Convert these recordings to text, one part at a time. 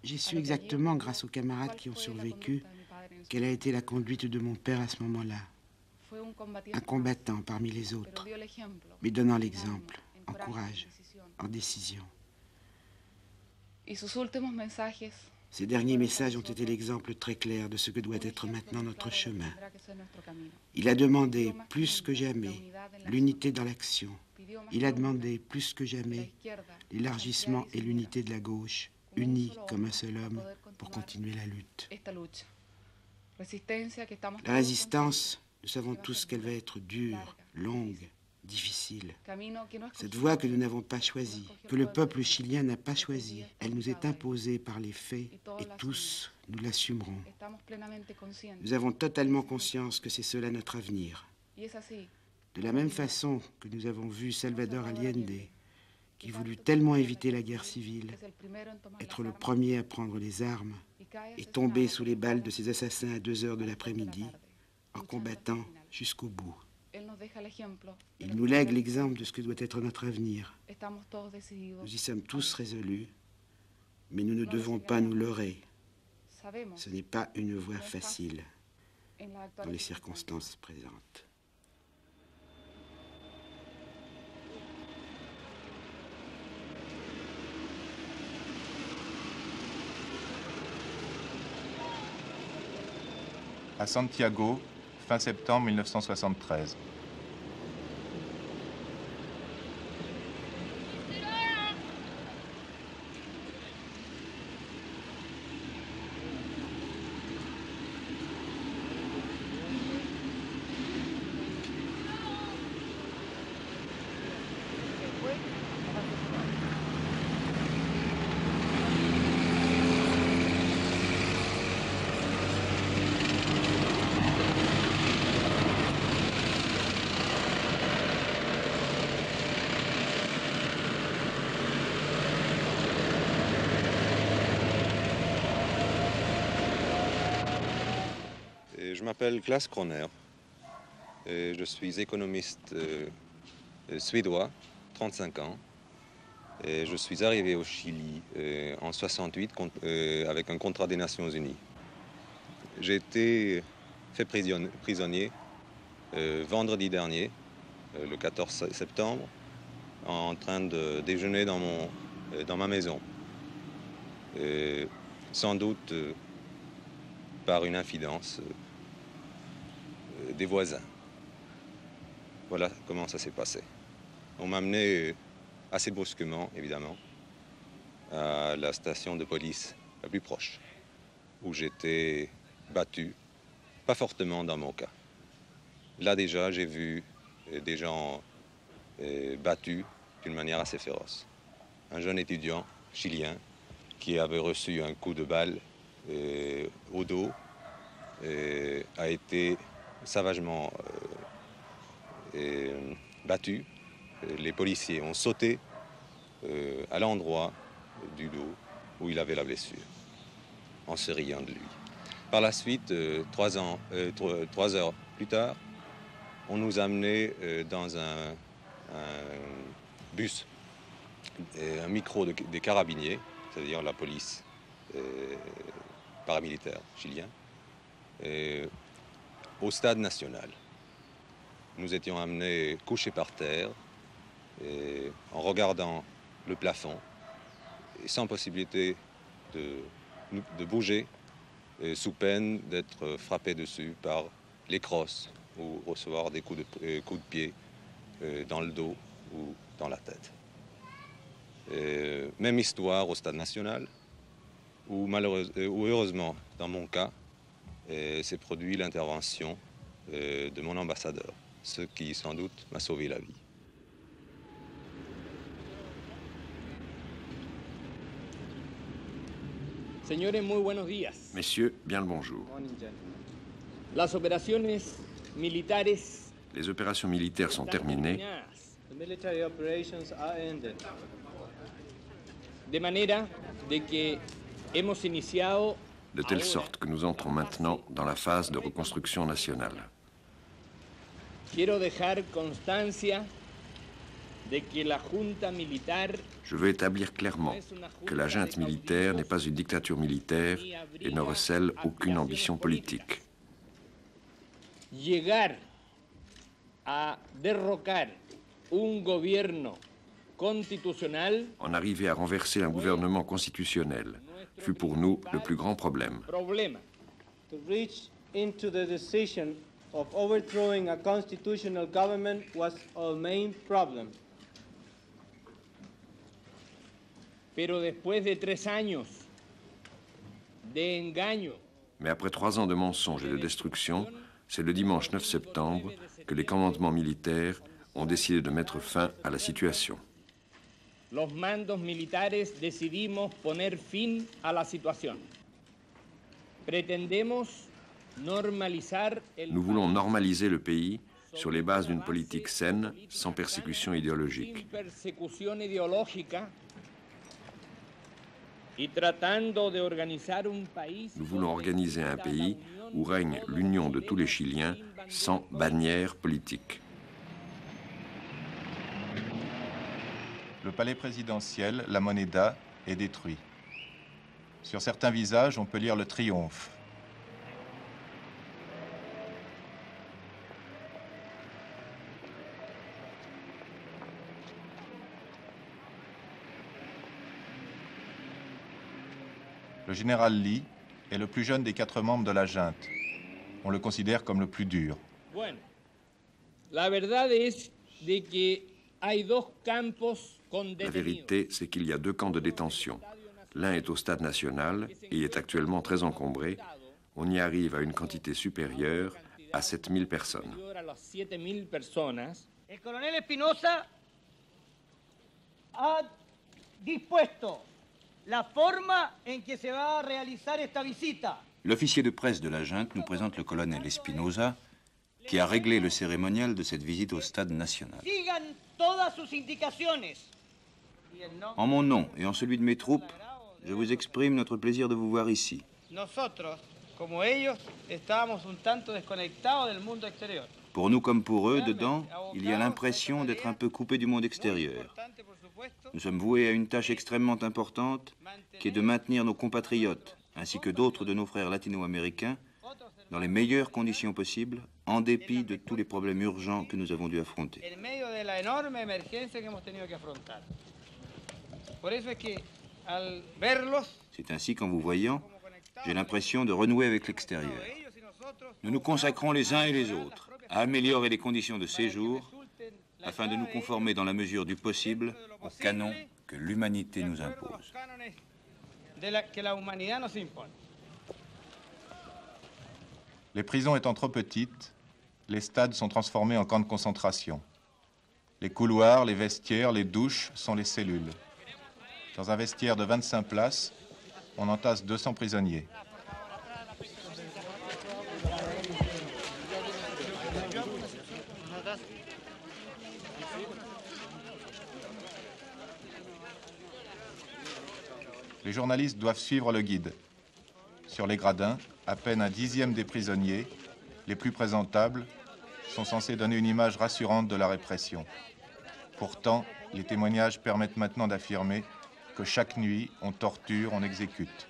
J'ai su exactement, grâce aux camarades qui ont survécu, quelle a été la conduite de mon père à ce moment-là. Un combattant parmi les autres, mais donnant l'exemple, en courage, en décision. Ces derniers messages ont été l'exemple très clair de ce que doit être maintenant notre chemin. Il a demandé plus que jamais l'unité dans l'action. Il a demandé plus que jamais l'élargissement et l'unité de la gauche, unis comme un seul homme pour continuer la lutte. La résistance, nous savons tous qu'elle va être dure, longue, difficile. Cette voie que nous n'avons pas choisie, que le peuple chilien n'a pas choisie, elle nous est imposée par les faits et tous nous l'assumerons. Nous avons totalement conscience que c'est cela notre avenir. De la même façon que nous avons vu Salvador Allende, qui voulut tellement éviter la guerre civile, être le premier à prendre les armes et tomber sous les balles de ses assassins à 2 heures de l'après-midi, en combattant jusqu'au bout. Il nous lègue l'exemple de ce que doit être notre avenir. Nous y sommes tous résolus, mais nous ne devons pas nous leurrer. Ce n'est pas une voie facile dans les circonstances présentes. À Santiago, fin septembre 1973. Je m'appelle Klas Kroner. Je suis économiste suédois, 35 ans. Et je suis arrivé au Chili en 68 avec un contrat des Nations Unies. J'ai été fait prisonnier vendredi dernier, le 14 septembre, en train de déjeuner dans ma maison. Sans doute par une infidence des voisins. Voilà comment ça s'est passé. On m'a amené assez brusquement, évidemment, à la station de police la plus proche, où j'étais battu, pas fortement dans mon cas. Là déjà, j'ai vu des gens battus d'une manière assez féroce. Un jeune étudiant chilien qui avait reçu un coup de balle au dos a été sauvagement battu. Les policiers ont sauté à l'endroit du dos où il avait la blessure, en se riant de lui. Par la suite, 3 heures plus tard, on nous a amenés dans un bus, un micro des carabiniers, c'est-à-dire la police paramilitaire chilien, au stade national. Nous étions amenés couchés par terre, en regardant le plafond, et sans possibilité de bouger, sous peine d'être frappé dessus par les crosses ou recevoir des coups de pied dans le dos ou dans la tête. Même histoire au stade national, où heureusement, dans mon cas, s'est produit l'intervention de mon ambassadeur, ce qui sans doute m'a sauvé la vie. Messieurs, bien le bonjour. Les opérations militaires sont terminées. De telle sorte que nous entrons maintenant dans la phase de reconstruction nationale. Je veux établir clairement que la junte militaire n'est pas une dictature militaire et ne recèle aucune ambition politique. Llegar a derrocar un gobierno constitucional, En arriver à renverser un gouvernement constitutionnel fut pour nous le plus grand problème. To reach into the decision of overthrowing a constitutional government was our main problem. Pero después de 3 años de engaño, Mais après 3 ans de mensonges et de destruction, c'est le dimanche 9 septembre que les commandements militaires ont décidé de mettre fin à la situation. los mandos militares decidimos poner fin a la situación. Pretendemos normalizar el Nous voulons normaliser le pays sur les bases d'une politique saine, sans persécution idéologique. sin persecución ideológica y tratando de organizar un país. Nous voulons organiser un pays où règne l'union de tous les Chiliens sans bannière politique. Le palais présidentiel, la Moneda, est détruit. Sur certains visages, on peut lire le triomphe. Le général Lee est le plus jeune des 4 membres de la junte. On le considère comme le plus dur. Bueno, la verdad es de que hay 2 campos con La detenidos. vérité, c'est qu'il y a 2 camps de détention. L'un est au stade national et il est actuellement très encombré. On y arrive à une quantité supérieure à 7000 personnes. A las 7.000 personas. El coronel Espinosa ha dispuesto la forma en que se va a realizar esta visita. L'officier de presse de la junte nous présente le colonel Espinosa, qui a réglé le cérémonial de cette visite au stade national. Sigan todas sus indicaciones. En mon nom et en celui de mes troupes, je vous exprime notre plaisir de vous voir ici. Nosotros, como ellos, estábamos un tanto desconectados del mundo exterior. Pour nous comme pour eux, dedans, il y a l'impression d'être un peu coupé du monde extérieur. Nous sommes voués à une tâche extrêmement importante, qui est de maintenir nos compatriotes, ainsi que d'autres de nos frères latino-américains, dans les meilleures conditions possibles, en dépit de tous les problèmes urgents que nous avons dû affronter. En medio de la enorme emergencia que hemos tenido que afrontar. Por eso es que al verlos, C'est ainsi qu'en vous voyant, j'ai l'impression de renouer avec l'extérieur. Nous nous consacrons les uns et les autres à améliorer les conditions de séjour afin de nous conformer dans la mesure du possible aux canons que l'humanité nous impose. que la humanidad nos impone. Les prisons étant trop petites, les stades sont transformés en camps de concentration. Les couloirs, les vestiaires, les douches sont les cellules. Dans un vestiaire de 25 places, on entasse 200 prisonniers. Les journalistes doivent suivre le guide. Sur les gradins, à peine un 10e des prisonniers, les plus présentables, sont censés donner une image rassurante de la répression. Pourtant, les témoignages permettent maintenant d'affirmer que chaque nuit, on torture, on exécute.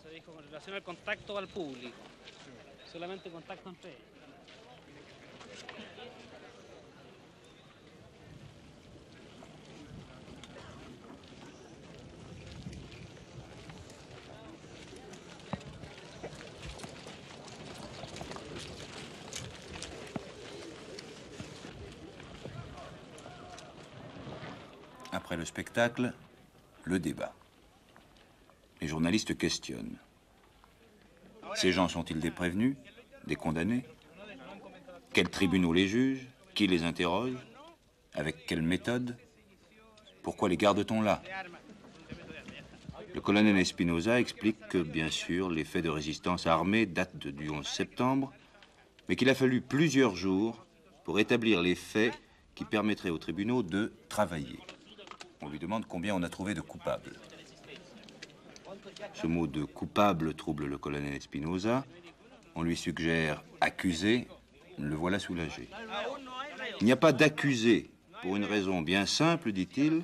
Se dijo con relación al contacto al público, solamente contacto entre ellos. Après le spectacle, le débat. Les journalistes questionnent. Ces gens sont-ils des prévenus, des condamnés? Quels tribunaux les jugent? Qui les interroge? Avec quelle méthode? Pourquoi les garde-t-on là? Le colonel Espinosa explique que, bien sûr, les faits de résistance armée datent du 11 septembre, mais qu'il a fallu plusieurs jours pour établir les faits qui permettraient aux tribunaux de travailler. demande combien on a trouvé de coupables. Ce mot de coupable trouble le colonel Espinosa. On lui suggère accusé. Le voilà soulagé. Il n'y a pas d'accusé pour une raison bien simple, dit-il.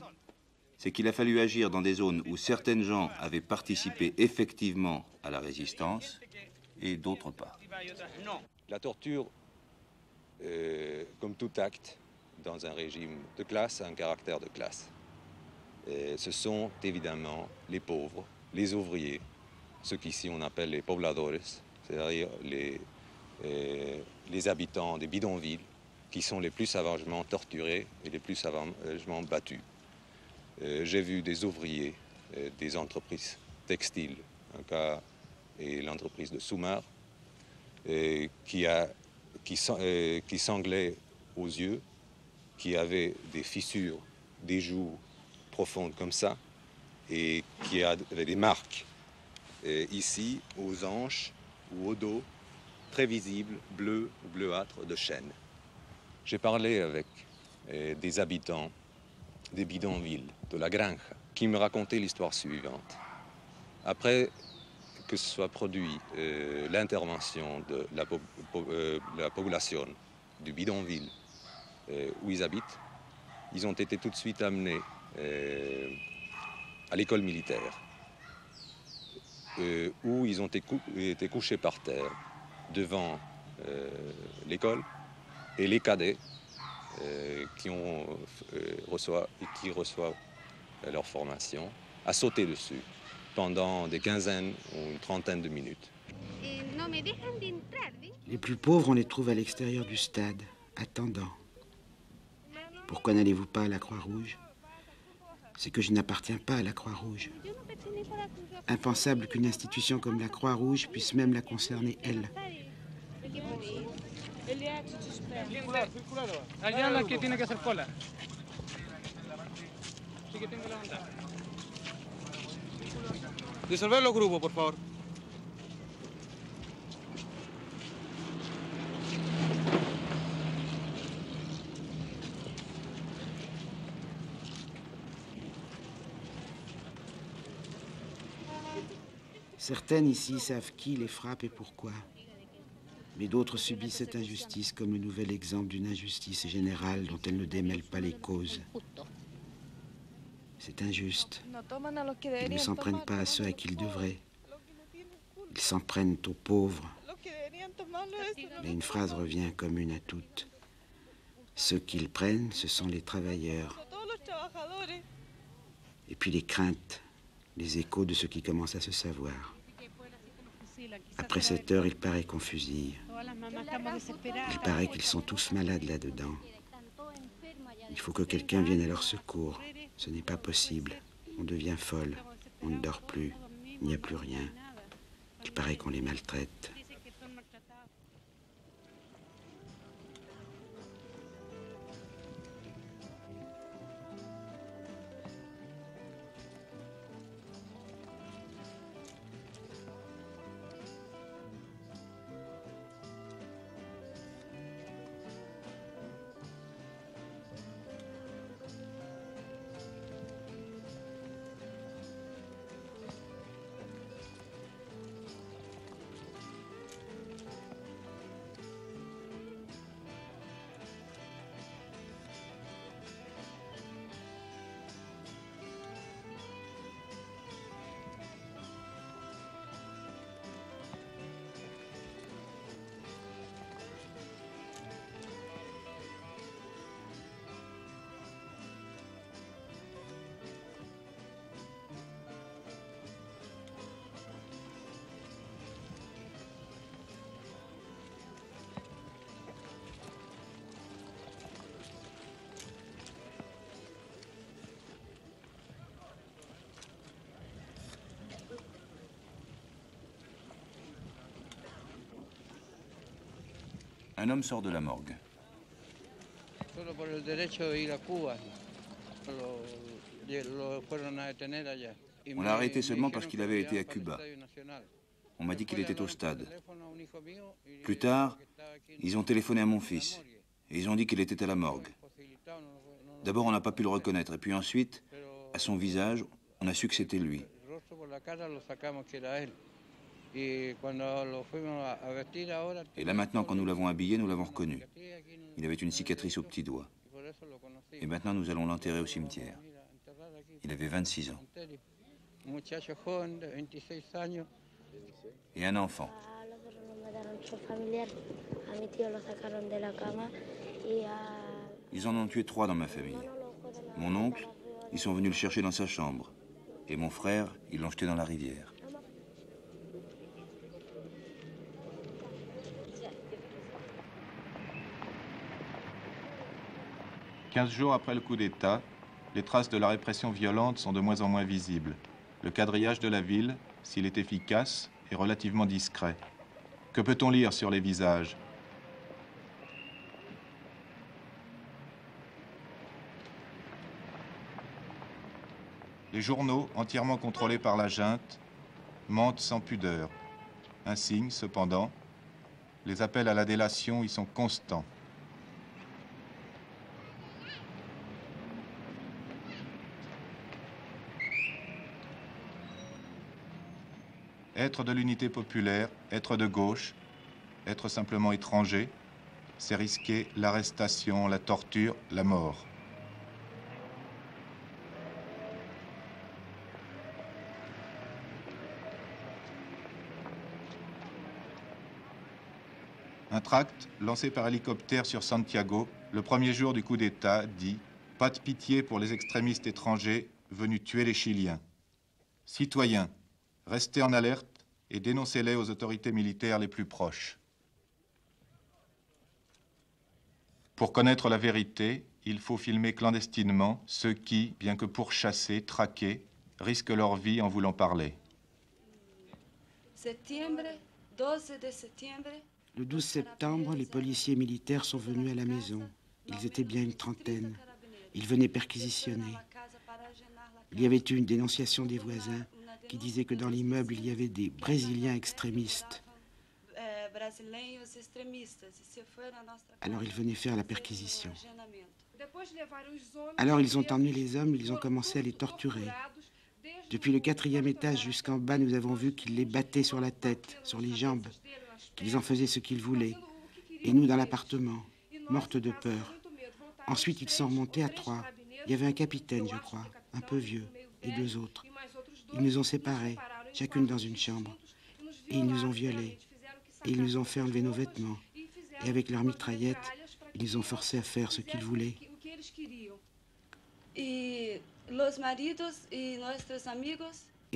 C'est qu'il a fallu agir dans des zones où certaines gens avaient participé effectivement à la résistance et d'autres pas. La torture, comme tout acte dans un régime de classe, a un caractère de classe. Ce sont évidemment les pauvres, les ouvriers, ceux qu'ici on appelle les pobladores, c'est-à-dire les habitants des bidonvilles, qui sont les plus sauvagement torturés et les plus sauvagement battus. J'ai vu des ouvriers des entreprises textiles, un cas est l'entreprise de Soumar, qui sanglaient aux yeux, qui avaient des fissures, des joues profondes comme ça, et qui avaient des marques ici, aux hanches ou au dos, très visibles, bleues ou bleuâtres de chêne. J'ai parlé avec des habitants des bidonvilles, de la Granja, qui me racontaient l'histoire suivante. Après que se soit produit l'intervention de la population du bidonville où ils habitent, ils ont été tout de suite amenés à l'école militaire, où ils ont été couchés par terre devant l'école, et les cadets qui reçoivent leur formation à sauter dessus pendant des quinzaines ou une trentaine de minutes. Les plus pauvres, on les trouve à l'extérieur du stade, attendant. Pourquoi n'allez-vous pas à la Croix-Rouge? C'est que je n'appartiens pas à la Croix-Rouge. Impensable qu'une institution comme la Croix-Rouge puisse même la concerner, elle. Allá la que tiene que hacer cola. Sí que tengo la onda. Disolver los grupos, por favor. Certaines ici savent qui les frappe et pourquoi. Mais d'autres subissent cette injustice comme le nouvel exemple d'une injustice générale dont elles ne démêlent pas les causes. C'est injuste. Ils ne s'en prennent pas à ceux à qui ils devraient. Ils s'en prennent aux pauvres. Mais une phrase revient commune à toutes. Ceux qu'ils prennent, ce sont les travailleurs. Et puis les craintes, les échos de ce qui commence à se savoir. Après 7 heures, il paraît qu'on fusille. Il paraît qu'ils sont tous malades là-dedans. Il faut que quelqu'un vienne à leur secours. Ce n'est pas possible. On devient folle. On ne dort plus. Il n'y a plus rien. Il paraît qu'on les maltraite. Un homme sort de la morgue. On l'a arrêté seulement parce qu'il avait été à Cuba. On m'a dit qu'il était au stade. Plus tard, ils ont téléphoné à mon fils et ils ont dit qu'il était à la morgue. D'abord, on n'a pas pu le reconnaître et puis ensuite, À son visage, on a su que c'était lui. Et là maintenant, quand nous l'avons habillé, nous l'avons reconnu. Il avait une cicatrice au petit doigt. Et maintenant, nous allons l'enterrer au cimetière. Il avait 26 ans. Et un enfant. Ils en ont tué 3 dans ma famille. Mon oncle, ils sont venus le chercher dans sa chambre. Et mon frère, ils l'ont jeté dans la rivière. « 15 jours après le coup d'État, les traces de la répression violente sont de moins en moins visibles. Le quadrillage de la ville, s'il est efficace, est relativement discret. Que peut-on lire sur les visages ? Les journaux, entièrement contrôlés par la junte, mentent sans pudeur. Un signe, cependant, les appels à la délation y sont constants. Être de l'unité populaire, être de gauche, être simplement étranger, c'est risquer l'arrestation, la torture, la mort. Un tract lancé par hélicoptère sur Santiago, le premier jour du coup d'État, dit « Pas de pitié pour les extrémistes étrangers venus tuer les Chiliens. Citoyens, restez en alerte et dénoncez-les aux autorités militaires les plus proches. Pour connaître la vérité, il faut filmer clandestinement ceux qui, bien que pourchassés, traqués, risquent leur vie en voulant parler. » Le 12 septembre, les policiers militaires sont venus à la maison. Ils étaient bien une trentaine. Ils venaient perquisitionner. Il y avait eu une dénonciation des voisins qui disait que dans l'immeuble, il y avait des Brésiliens extrémistes. Alors ils venaient faire la perquisition. Alors ils ont emmené les hommes, ils ont commencé à les torturer. Depuis le 4e étage jusqu'en bas, nous avons vu qu'ils les battaient sur la tête, sur les jambes, qu'ils en faisaient ce qu'ils voulaient. Et nous, dans l'appartement, mortes de peur. Ensuite, ils sont remontés à 3. Il y avait un capitaine, je crois, un peu vieux, et 2 autres. Ils nous ont séparés, chacune dans une chambre. Et ils nous ont violés. Et ils nous ont fait enlever nos vêtements. Et avec leurs mitraillettes, ils nous ont forcés à faire ce qu'ils voulaient. Et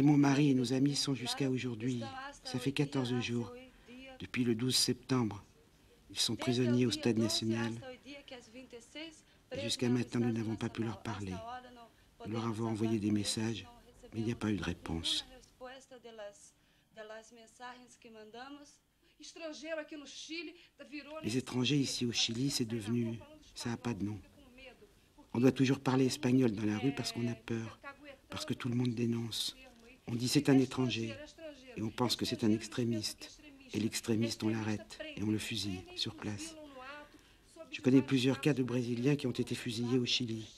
mon mari et nos amis sont jusqu'à aujourd'hui. Ça fait 14 jours, depuis le 12 septembre. Ils sont prisonniers au Stade national. Et jusqu'à maintenant, nous n'avons pas pu leur parler. Nous leur avons envoyé des messages, mais il n'y a pas eu de réponse. Les étrangers ici au Chili, c'est devenu... ça n'a pas de nom. On doit toujours parler espagnol dans la rue parce qu'on a peur, parce que tout le monde dénonce. On dit c'est un étranger, et on pense que c'est un extrémiste. Et l'extrémiste, on l'arrête, et on le fusille sur place. Je connais plusieurs cas de Brésiliens qui ont été fusillés au Chili.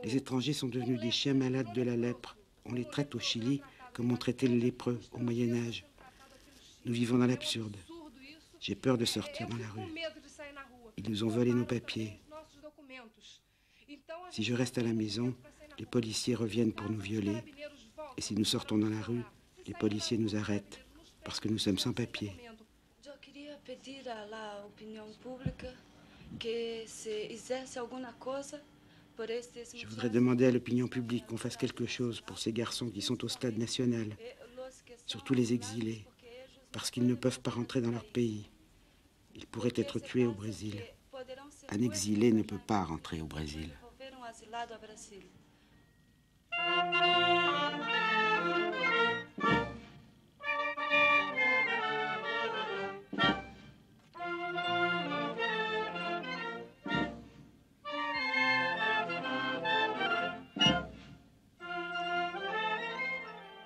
Les étrangers sont devenus des chiens malades de la lèpre. On les traite au Chili comme on traitait le lépreux au Moyen-Âge. Nous vivons dans l'absurde. J'ai peur de sortir dans la rue. Ils nous ont volé nos papiers. Si je reste à la maison, les policiers reviennent pour nous violer. Et si nous sortons dans la rue, les policiers nous arrêtent parce que nous sommes sans papiers. Je voudrais demander à l'opinion publique qu'on fasse quelque chose pour ces garçons qui sont au Stade national, surtout les exilés, parce qu'ils ne peuvent pas rentrer dans leur pays. Ils pourraient être tués au Brésil. Un exilé ne peut pas rentrer au Brésil.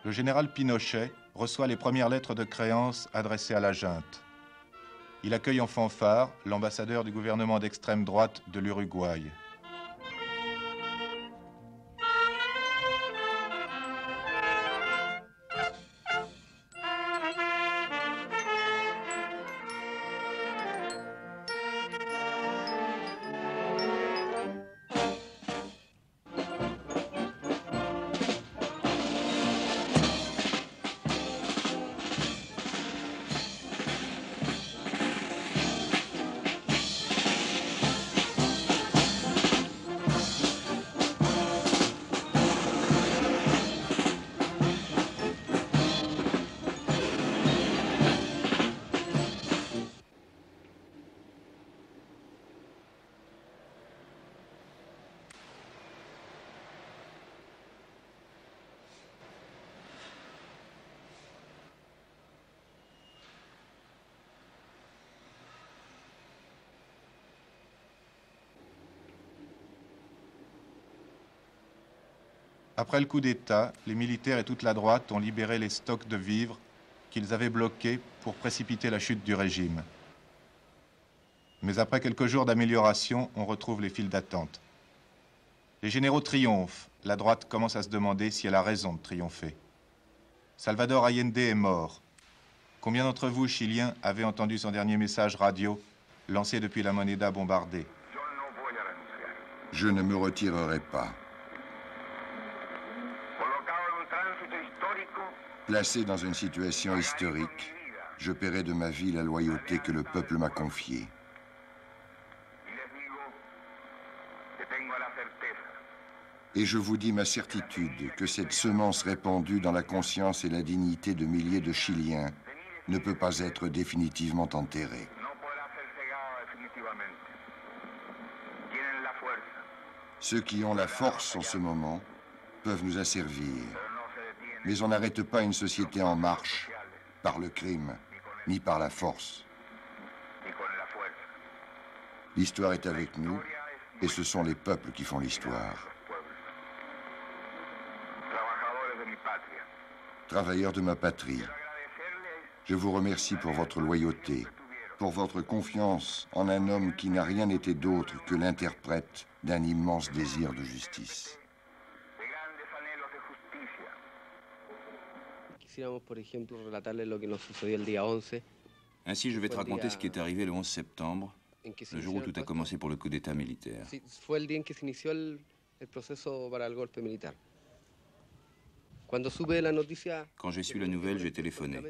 Le général Pinochet reçoit les premières lettres de créance adressées à la junte. Il accueille en fanfare l'ambassadeur du gouvernement d'extrême droite de l'Uruguay. Après le coup d'État, les militaires et toute la droite ont libéré les stocks de vivres qu'ils avaient bloqués pour précipiter la chute du régime. Mais après quelques jours d'amélioration, on retrouve les files d'attente. Les généraux triomphent. La droite commence à se demander si elle a raison de triompher. Salvador Allende est mort. Combien d'entre vous, Chiliens, avez entendu son dernier message radio, lancé depuis la Moneda bombardée? Je ne me retirerai pas. Placé dans une situation historique, je paierai de ma vie la loyauté que le peuple m'a confiée. Et je vous dis ma certitude que cette semence répandue dans la conscience et la dignité de milliers de Chiliens ne peut pas être définitivement enterrée. Ceux qui ont la force en ce moment peuvent nous asservir. Mais on n'arrête pas une société en marche par le crime, ni par la force. L'histoire est avec nous, et ce sont les peuples qui font l'histoire. Travailleurs de ma patrie, je vous remercie pour votre loyauté, pour votre confiance en un homme qui n'a rien été d'autre que l'interprète d'un immense désir de justice. Ainsi, je vais te raconter ce qui est arrivé le 11 septembre, le jour où tout a commencé pour le coup d'État militaire. Quand j'ai su la nouvelle, j'ai téléphoné.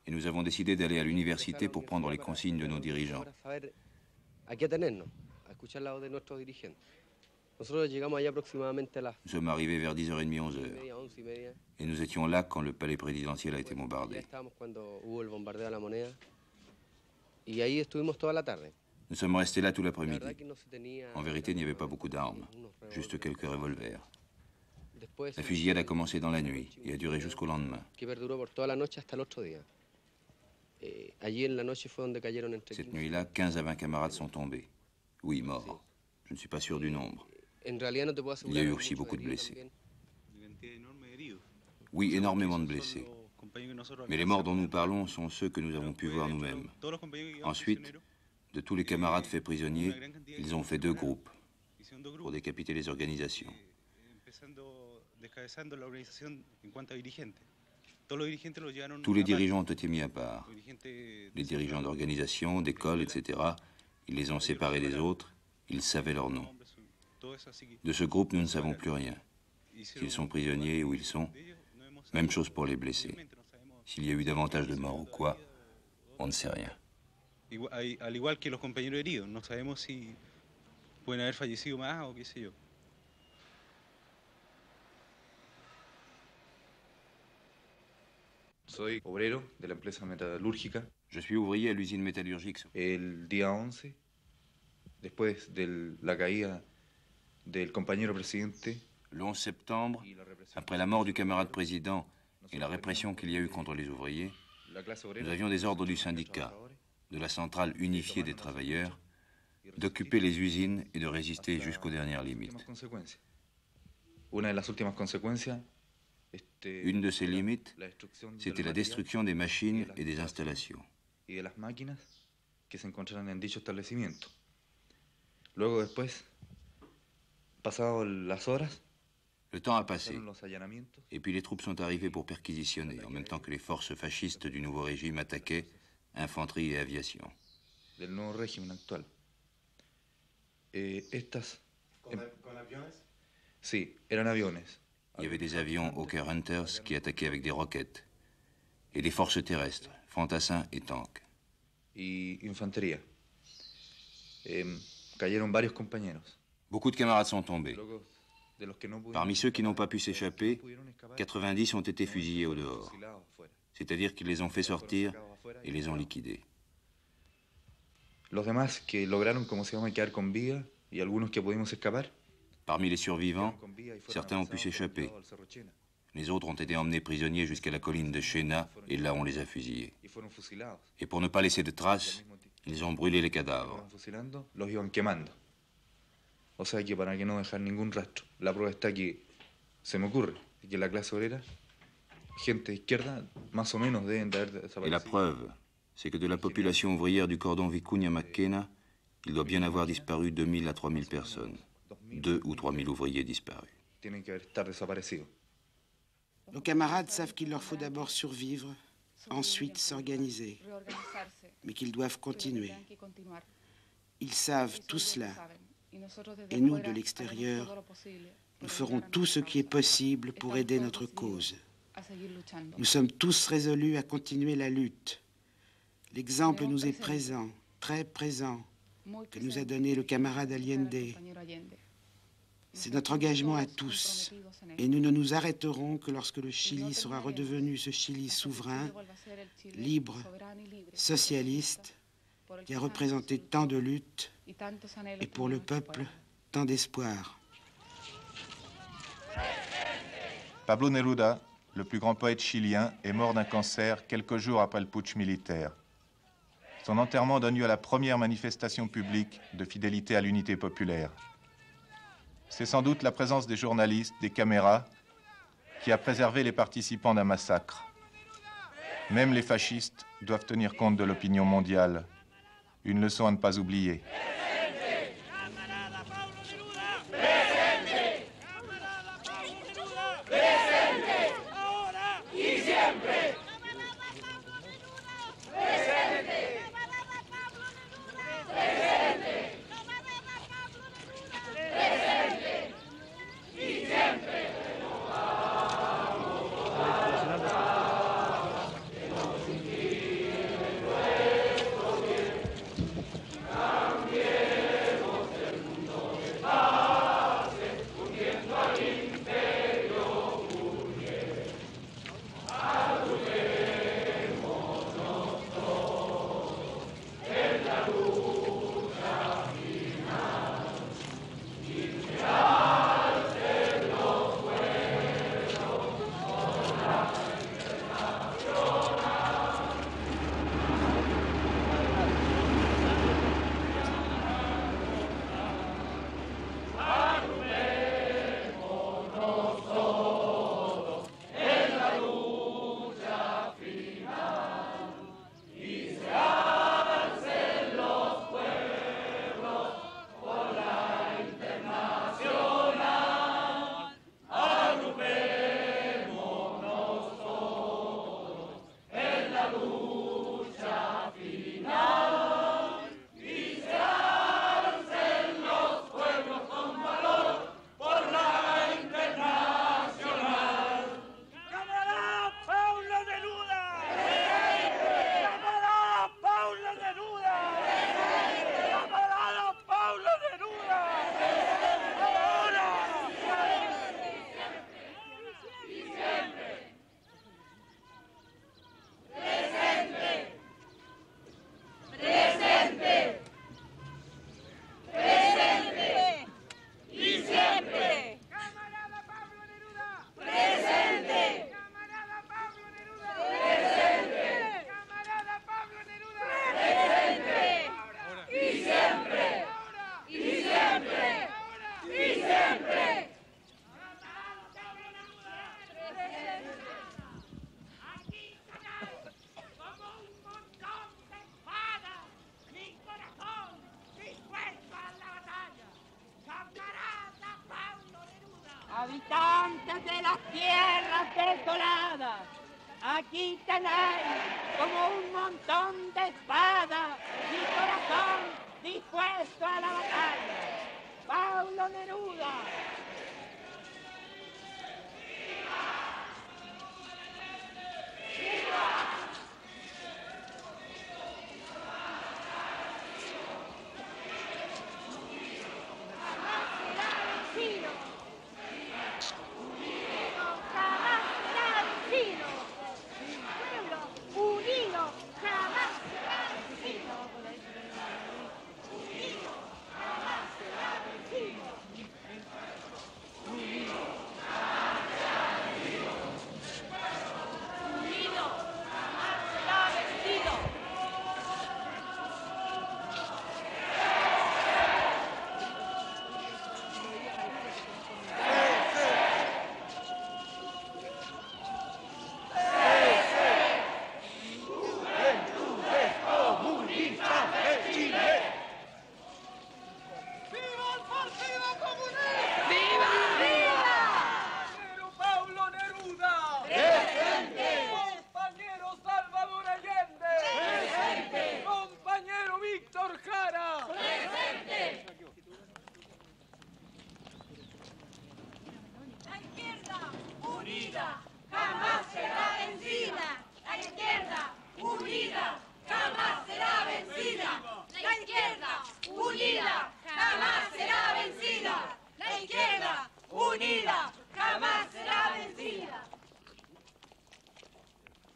Et nous avons décidé d'aller à l'université pour prendre les consignes de nos dirigeants. Nous sommes arrivés vers 10h30, 11h. Et nous étions là quand le palais présidentiel a été bombardé. Nous sommes restés là tout l'après-midi. En vérité, il n'y avait pas beaucoup d'armes, juste quelques revolvers. La fusillade a commencé dans la nuit et a duré jusqu'au lendemain. Cette nuit-là, 15 à 20 camarades sont tombés. Oui, morts. Je ne suis pas sûr du nombre. Il y a eu aussi beaucoup de blessés. Oui, énormément de blessés. Mais les morts dont nous parlons sont ceux que nous avons pu voir nous-mêmes. Ensuite, de tous les camarades faits prisonniers, ils ont fait 2 groupes pour décapiter les organisations. Tous les dirigeants ont été mis à part. Les dirigeants d'organisations, d'écoles, etc. Ils les ont séparés des autres. Ils savaient leur nom. De ce groupe, nous ne savons plus rien. S'ils sont prisonniers, où ils sont. Même chose pour les blessés. S'il y a eu davantage de morts ou quoi, on ne sait rien. Al igual que los compañeros heridos, no sabemos si pueden haber fallecido más o qué sé yo. Soy obrero de la empresa metalúrgica. Je suis ouvrier à l'usine métallurgique. El día 11, después de la caída del compañero presidente, le 11 septembre, après la mort du camarade président et la répression qu'il y a eu contre les ouvriers, nous avions des ordres du syndicat, de la centrale unifiée des travailleurs, d'occuper les usines et de résister jusqu'aux dernières limites. Une de ces limites, c'était la destruction des machines et des installations. que se encontraran en dicho establecimiento. Luego después, pasadas las horas, le temps a passé, et puis les troupes sont arrivées pour perquisitionner, en même temps que les forces fascistes du nouveau régime attaquaient infanterie et aviation. Del nuevo régimen actual. Estas... ¿Con aviones? Sí, eran aviones. Il y avait des avions Hawker Hunters qui attaquaient avec des roquettes, et des forces terrestres, fantassins et tanks. Y infantería. Cayeron varios compañeros. Beaucoup de camarades sont tombés. Parmi ceux qui n'ont pas pu s'échapper, 90 ont été fusillés au dehors. C'est-à-dire qu'ils les ont fait sortir et les ont liquidés. Los demás que lograron, como se llama, quedar con vida y algunos que pudimos escapar. Parmi les survivants, certains ont pu s'échapper. Les autres ont été emmenés prisonniers jusqu'à la colline de Chena et là on les a fusillés. Et pour ne pas laisser de traces, ils ont brûlé les cadavres. Los iban quemando. O sea que para que no dejar ningún rastro. La prueba está que se me ocurre que la clase obrera, gente de izquierda, más o menos deben de haber desaparecido. Et la preuve, c'est que de la population ouvrière du cordon Vicuña Maquena, il doit bien avoir disparu 2000 à 3000 personnes. 2 ou 3000 ouvriers disparus. Tienen que estar desaparecidos. Nos camarades savent qu'il leur faut d'abord survivre, ensuite s'organiser, mais qu'ils doivent continuer. Ils savent tout cela, et nous, de l'extérieur, nous ferons tout ce qui est possible pour aider notre cause. Nous sommes tous résolus à continuer la lutte. L'exemple nous est présent, très présent, que nous a donné le camarade Allende. C'est notre engagement à tous, et nous ne nous arrêterons que lorsque le Chili sera redevenu ce Chili souverain, libre, socialiste, qui a représenté tant de luttes, et pour le peuple, tant d'espoir. Pablo Neruda, le plus grand poète chilien, est mort d'un cancer quelques jours après le putsch militaire. Son enterrement donne lieu à la première manifestation publique de fidélité à l'unité populaire. C'est sans doute la présence des journalistes, des caméras, qui a préservé les participants d'un massacre. Même les fascistes doivent tenir compte de l'opinion mondiale. Une leçon à ne pas oublier. Yeah. Habitantes de las tierras desoladas, aquí tenéis como un montón de espadas mi corazón dispuesto a la batalla. Pablo Neruda.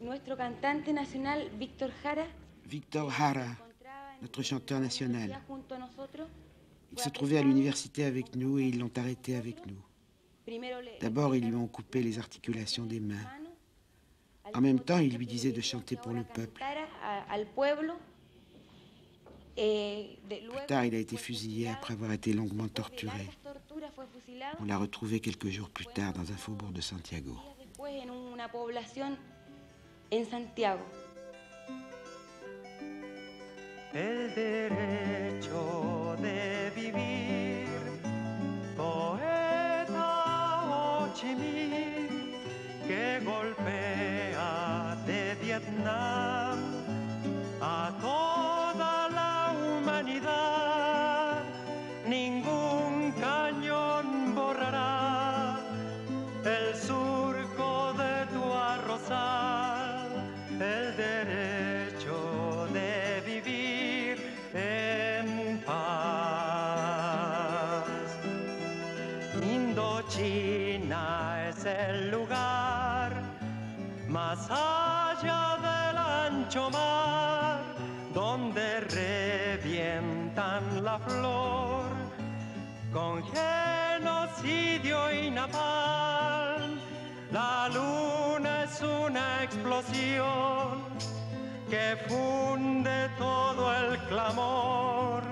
Nuestro cantante nacional, Víctor Jara, notre chanteur national. Il se trouvait à l'université avec nous et ils l'ont arrêté avec nous. D'abord, ils lui ont coupé les articulations des mains. En même temps, il lui disait de chanter pour le peuple. Plus tard, il a été fusillé après avoir été longuement torturé. On l'a retrouvé quelques jours plus tard dans un faubourg de Santiago. El derecho de vivir, poeta Ho Chi Minh, que golpea de Vietnam a toda la humanidad. Ningún cañón borrará el surco de tu arrozal, el derecho de vivir en paz. Indochina es el lugar más allá del ancho mar, donde revientan la flor con genocidio y napalm. La luna es una explosión que funde todo el clamor,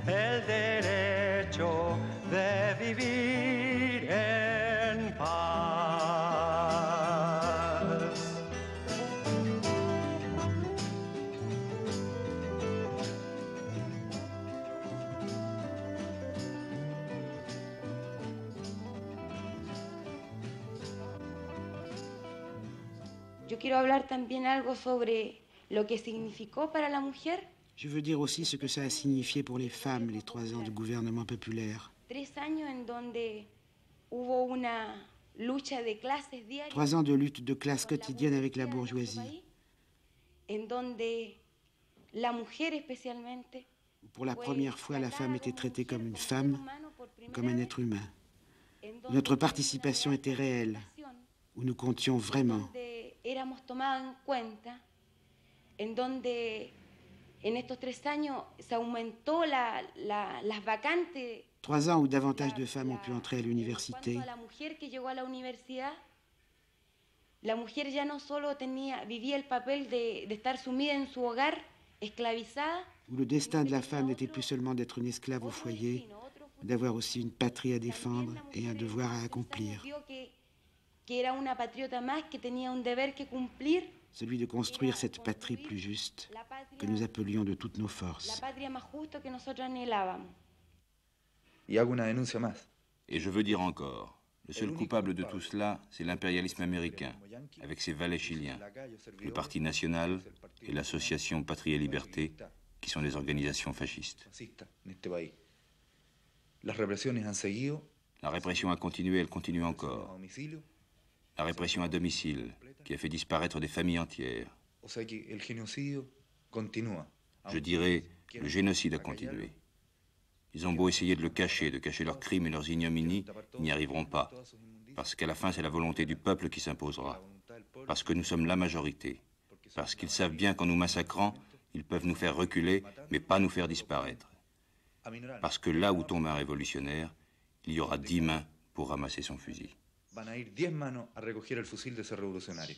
el derecho de vivir en paz. Yo quiero hablar también algo sobre lo que significó para la mujer. Je veux dire aussi ce que ça a signifié pour les femmes, les 3 ans du gouvernement populaire. 3 años en donde hubo una lucha de clases diaria. 3 ans de lutte de classe quotidienne avec la bourgeoisie. En donde la mujer especialmente. Pour la première fois, la femme était traitée comme une femme, comme un être humain. Notre participation était réelle, où nous comptions vraiment. Éramos tomados en cuenta, en donde en estos 3 años se aumentó las vacantes. 3 ans où davantage de femmes ont pu entrer à l'université. La mujer que llegó a la universidad, la mujer ya no solo vivía el papel de estar sumida en su hogar, esclavizada. Où le destin de la femme n'était plus seulement d'être une esclave au foyer, mais d'avoir aussi une patrie à défendre et un devoir à accomplir. Que era una patriota más, que tenía un deber que cumplir. Celui de construire cette patrie plus juste que nous appelions de toutes nos forces. La patria más justa que nosotros anhelábamos. Y hago una denuncia más. Et je veux dire encore, Le seul coupable de tout cela, c'est l'impérialisme américain, avec ses valets chiliens, le Parti national et l'Association Patrie et Liberté, qui sont des organisations fascistes. La répression a continué, elle continue encore. La répression à domicile, qui a fait disparaître des familles entières. Je dirais, le génocide a continué. Ils ont beau essayer de cacher leurs crimes et leurs ignominies, ils n'y arriveront pas. Parce qu'à la fin, c'est la volonté du peuple qui s'imposera. Parce que nous sommes la majorité. Parce qu'ils savent bien qu'en nous massacrant, ils peuvent nous faire reculer, mais pas nous faire disparaître. Parce que là où tombe un révolutionnaire, il y aura 10 mains pour ramasser son fusil. Van a ir 10 manos a recoger el fusil de ese revolucionario.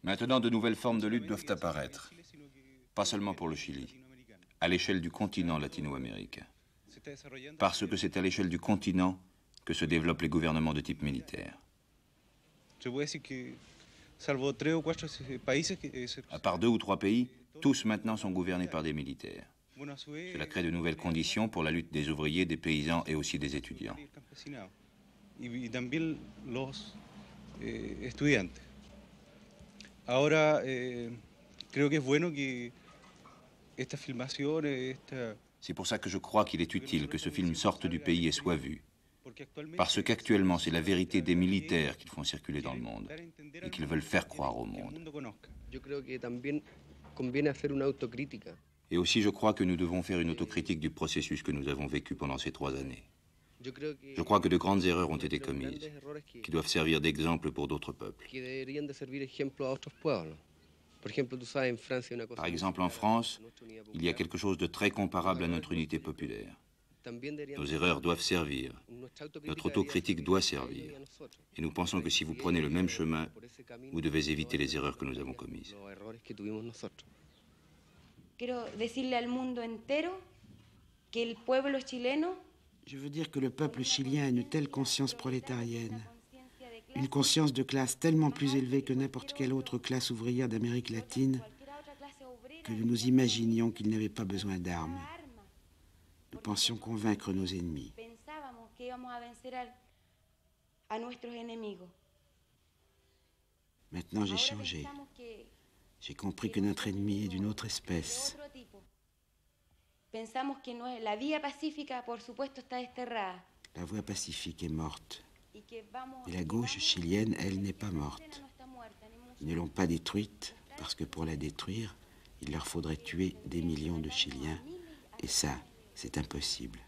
Maintenant, de nouvelles formes de lutte doivent apparaître. Pas seulement pour le Chili, à l'échelle du continent latino-américain. Parce que c'est à l'échelle du continent que se développent les gouvernements de type militaire. À part 2 ou 3 pays, tous maintenant sont gouvernés par des militaires. Cela crée de nouvelles conditions pour la lutte des ouvriers, des paysans et aussi des étudiants. C'est pour ça que je crois qu'il est utile que ce film sorte du pays et soit vu. Parce qu'actuellement, c'est la vérité des militaires qu'ils font circuler dans le monde et qu'ils veulent faire croire au monde. Et aussi, je crois que nous devons faire une autocritique du processus que nous avons vécu pendant ces 3 années. Je crois que de grandes erreurs ont été commises, qui doivent servir d'exemple pour d'autres peuples. Par exemple, en France, il y a quelque chose de très comparable à notre unité populaire. Nos erreurs doivent servir, notre autocritique doit servir. Et nous pensons que si vous prenez le même chemin, vous devez éviter les erreurs que nous avons commises. Je veux dire que le peuple chilien a une telle conscience prolétarienne, une conscience de classe tellement plus élevée que n'importe quelle autre classe ouvrière d'Amérique latine, que nous nous imaginions qu'ils n'avaient pas besoin d'armes. Nous pensions convaincre nos ennemis. Maintenant, j'ai changé. J'ai compris que notre ennemi est d'une autre espèce. La voie pacifique est morte. Et la gauche chilienne, elle, n'est pas morte. Ils ne l'ont pas détruite parce que pour la détruire, il leur faudrait tuer des millions de Chiliens. Et ça, c'est impossible.